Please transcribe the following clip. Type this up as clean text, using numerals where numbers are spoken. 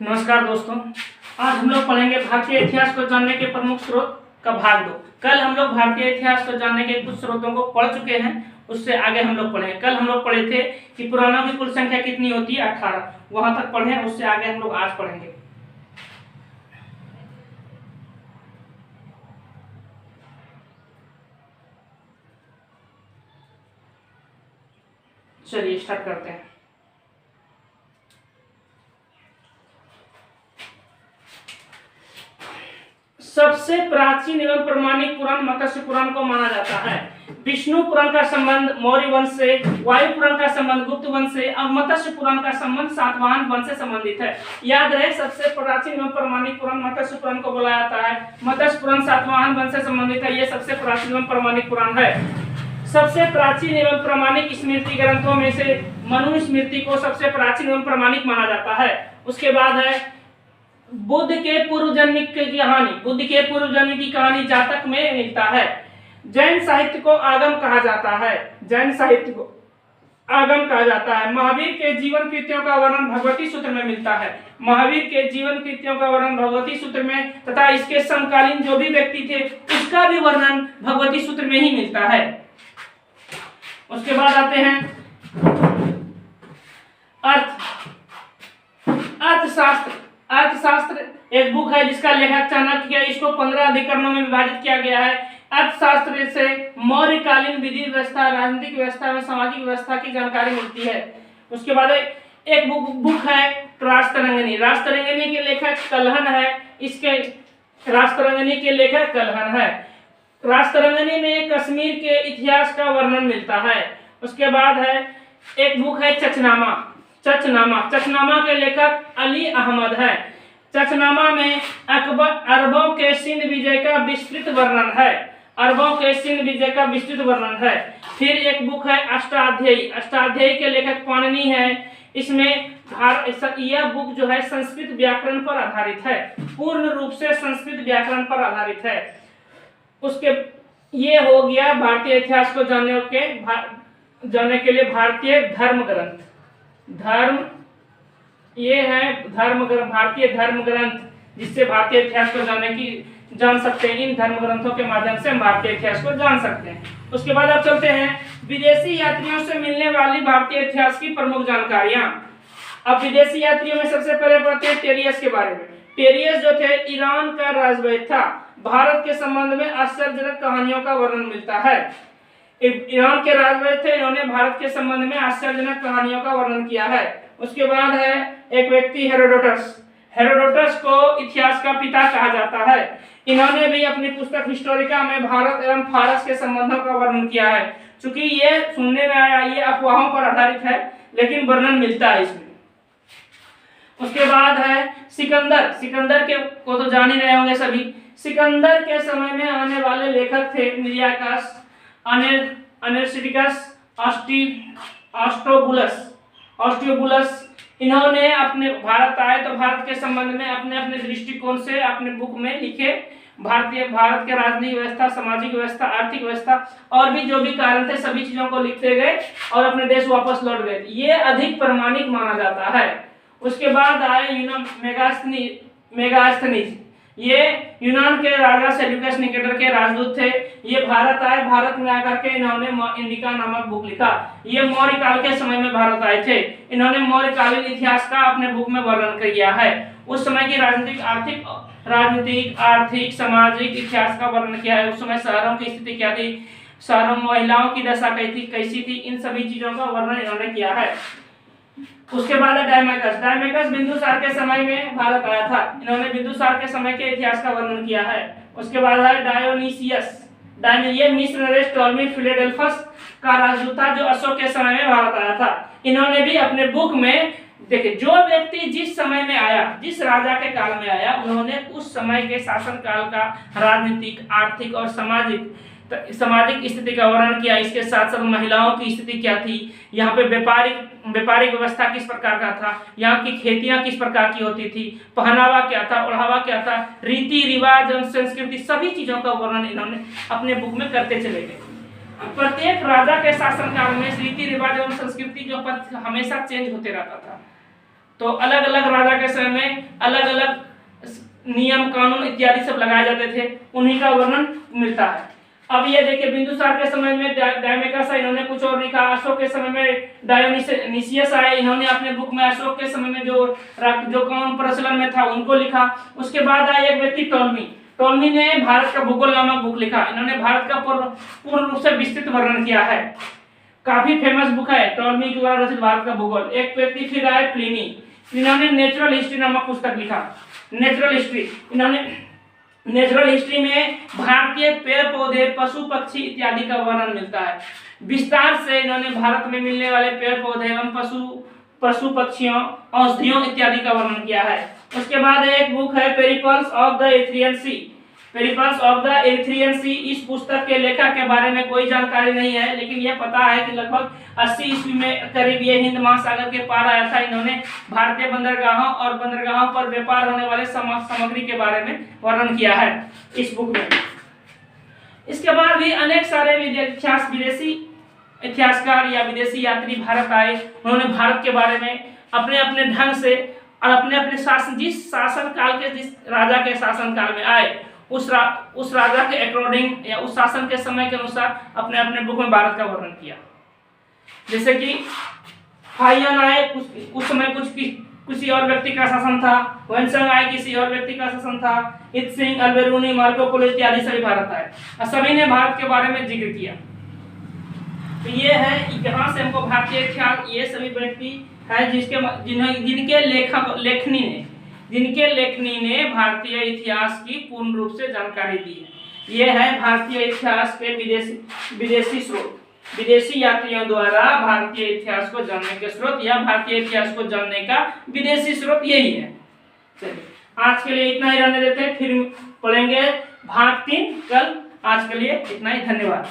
नमस्कार दोस्तों, आज हम लोग पढ़ेंगे भारतीय इतिहास को जानने के प्रमुख स्रोत का भाग 2। कल हम लोग भारतीय इतिहास को जानने के कुछ स्रोतों को पढ़ चुके हैं, उससे आगे हम लोग पढ़ेंगे। कल हम लोग पढ़े थे कि पुराणों की कुल संख्या कितनी होती है, 18। वहां तक पढ़े, उससे आगे हम लोग आज पढ़ेंगे। चलिए स्टार्ट करते हैं। सबसे प्राचीन एवं प्रमाणिक पुराण मत्स्य पुराण को माना जाता है। विष्णु पुराण का संबंध मौर्य वंश से, वायु पुराण का संबंध गुप्त वंश से और मत्स्य पुराण का संबंध सातवाहन वंश से संबंधित है। याद रहे, सबसे प्राचीन एवं प्रमाणिक पुराण मत्स्य पुराण को बोला जाता है। मत्स्य पुराण सातवाहन वंश से संबंधित है। यह सबसे प्राचीन एवं प्रमाणिक पुराण है। सबसे प्राचीन एवं प्रमाणिक स्मृति ग्रंथों में से मनु स्मृति को सबसे प्राचीन एवं प्रमाणिक माना जाता है। उसके बाद है बुद्ध के पूर्व जन्म की कहानी। बुद्ध के पूर्व जन्म की कहानी जातक में मिलता है। जैन साहित्य को आगम कहा जाता है। जैन साहित्य को आगम कहा जाता है। महावीर के जीवन कृत्यों का वर्णन भगवती सूत्र में मिलता है। महावीर के जीवन कृत्यों का वर्णन भगवती सूत्र में तथा इसके समकालीन जो भी व्यक्ति थे उसका भी वर्णन भगवती सूत्र में ही मिलता है। उसके बाद आते हैं अर्थशास्त्र। अर्थशास्त्र एक बुक है जिसका लेखक चाणक्य है। इसको 15 अधिकरणों में विभाजित किया गया है। अर्थशास्त्र से मौर्यकालीन विधि व्यवस्था, राजनीतिक व्यवस्था एवं सामाजिक व्यवस्था की जानकारी मिलती है। उसके बाद एक बुक है राजतरंगिणी। राजतरंगिणी के लेखक कल्हण है। इसके राजतरंगिणी के लेखक कल्हण है। राजतरंगिणी में कश्मीर के इतिहास का वर्णन मिलता है। उसके बाद है एक बुक है चचनामा। चचनामा के लेखक अली अहमद है। चचनामा में अरबों के सिंध विजय का विस्तृत वर्णन है। अरबों के सिंध विजय का विस्तृत वर्णन है। फिर एक बुक है अष्टाध्यायी। अष्टाध्यायी के लेखक पाणिनि है। इसमें यह बुक जो है संस्कृत व्याकरण पर आधारित है। पूर्ण रूप से संस्कृत व्याकरण पर आधारित है। उसके ये हो गया भारतीय इतिहास को जानने के लिए भारतीय धर्म ग्रंथ। ये है भारतीय धर्म ग्रंथ, जिससे भारतीय इतिहास को जान सकते हैं। इन धर्म ग्रंथों के माध्यम से हम भारतीय इतिहास को जान सकते हैं। उसके बाद आप चलते हैं विदेशी यात्रियों से मिलने वाली भारतीय इतिहास की प्रमुख जानकारियां। अब विदेशी यात्रियों में सबसे पहले पढ़ते हैं टेरियस के बारे में। टेरियस जो थे ईरान का राजवैद्य था। भारत के संबंध में आश्चर्यजनक कहानियों का वर्णन मिलता है। ईरान के राजवैद्य थे, इन्होंने भारत के संबंध में आश्चर्यजनक कहानियों का वर्णन किया है। उसके बाद है एक व्यक्ति हेरोडोटस। हेरोडोटस को इतिहास का पिता कहा जाता है। इन्होंने भी अपनी पुस्तक हिस्टोरिका में भारत एवं फारस के संबंधों का वर्णन किया है। चूंकि ये सुनने में आया ये अफवाहों पर आधारित है, लेकिन वर्णन मिलता है इसमें। उसके बाद है सिकंदर। सिकंदर के को तो जान ही रहे होंगे सभी। सिकंदर के समय में आने वाले लेखक थे निरियाकस, अनेर्सिटिकस, ऑस्ट्रोबुलस। इन्होंने अपने भारत आए तो भारत के संबंध में अपने अपने दृष्टिकोण से अपने बुक में लिखे। भारत के राजनीतिक व्यवस्था, सामाजिक व्यवस्था, आर्थिक व्यवस्था और भी जो भी कारण थे सभी चीजों को लिखते गए और अपने देश वापस लौट गए। ये अधिक प्रमाणिक माना जाता है। उसके बाद आए मेगास्थनीज। ये यूनान के राजा सेल्यूकस निकेटर के राजदूत थे। ये भारत आए। भारत में आकर के इन्होंने इंडिका नामक बुक लिखा। ये मौर्य काल के समय में भारत आए थे। इन्होंने मौर्यकालीन इतिहास का अपने बुक में वर्णन किया है। उस समय की राजनीतिक, आर्थिक, सामाजिक इतिहास का वर्णन किया है। उस समय शहरों की स्थिति क्या थी, शहरों में महिलाओं की दशा कैसी थी, इन सभी चीजों का वर्णन इन्होंने किया है। उसके बाद है डायमेकस। डायमेकस बिंदुसार के समय में भारत आया था। इन्होंने बिंदुसार के समय के इतिहास का वर्णन किया है। उसके बाद है डायोनीसियस। ये मिस्र नरेश टॉलमी फिलाडेल्फस का राजदूत था जो अशोक के समय में भारत आया था। इन्होंने भी अपने बुक में देखिए, जो व्यक्ति जिस समय में आया, जिस राजा के काल में आया, उन्होंने उस समय के शासन काल का राजनीतिक, आर्थिक और सामाजिक स्थिति का वर्णन किया। इसके साथ साथ महिलाओं की स्थिति क्या थी, यहाँ पे व्यापारिक व्यवस्था किस प्रकार का था, यहाँ की खेतियां किस प्रकार की होती थी, पहनावा क्या था, ओढ़ावा क्या था, रीति रिवाज एवं संस्कृति, सभी चीजों का वर्णन इन्होंने अपने बुक में करते चले गए। प्रत्येक राजा के शासन काल में रीति रिवाज एवं संस्कृति जो हमेशा चेंज होते रहता था। तो अलग अलग राजा के समय में अलग अलग नियम कानून इत्यादि सब लगाए जाते थे, उन्हीं का वर्णन मिलता है। अब ये देखिए बिंदुसार के समय में डायमेकस आए, इन्होंने कुछ और लिखा। अशोक के समय में डायोनिसियस आए, इन्होंने अपने बुक में अशोक के समय में जो कानून प्रचलन में था उनको लिखा। उसके बाद आए एक व्यक्ति टोलमी ने भारत का भूगोल नामक बुक लिखा। इन्होंने भारत का पूर्ण रूप से विस्तृत वर्णन किया है, काफी फेमस बुक है टोलमी के द्वारा रचित भारत का भूगोल। एक व्यक्ति फिर आए प्लिनी, इन्होंने नेचुरल हिस्ट्री नामक पुस्तक लिखा। नेचुरल हिस्ट्री, इन्होंने नेचुरल हिस्ट्री में भारतीय पेड़ पौधे पशु पक्षी इत्यादि का वर्णन मिलता है। विस्तार से इन्होंने भारत में मिलने वाले पेड़ पौधे एवं पशु पक्षियों औषधियों इत्यादि का वर्णन किया है। उसके बाद एक बुक है periplus of the Erythraean sea. Periplus of the Erythraean sea, इस पुस्तक के लेखक के बारे में कोई जानकारी नहीं है, लेकिन यह पता है कि लगभग 80 ईस्वी में करीब ये हिंद महासागर के पार आया था। इन्होंने भारतीय बंदरगाहों और बंदरगाहों पर व्यापार होने वाले सामग्री के बारे में वर्णन किया है इस बुक में। इसके बाद भी अनेक सारे विदेशी इतिहासकार या विदेशी यात्री भारत आए। उन्होंने भारत के बारे में अपने अपने ढंग से और अपने अपने जिस शासन काल के जिस राजा के शासन काल में आए उस राजा के अकॉर्डिंग या उस शासन के समय के अनुसार अपने अपने बुक में भारत का वर्णन किया। जैसे कि हाइयन आए, उस समय किसी और व्यक्ति का शासन था। वेंसंग आए, किसी और व्यक्ति का शासन था। इत सिंह, अल्बेरूनी, मार्को पोलो इत्यादि सभी भारत आए और सभी ने भारत के बारे में जिक्र किया। तो ये है यहाँ से हमको भारतीय इतिहास, ये सभी व्यक्ति है जिनके लेखनी ने भारतीय इतिहास की पूर्ण रूप से जानकारी दी है। ये है भारतीय इतिहास के विदेशी स्रोत, विदेशी यात्रियों द्वारा भारतीय इतिहास को जानने के स्रोत या भारतीय इतिहास को जानने का विदेशी स्रोत यही है। चलिए आज के लिए इतना ही रहने देते हैं, फिर पढ़ेंगे भाग 3 कल। आज के लिए इतना ही, धन्यवाद।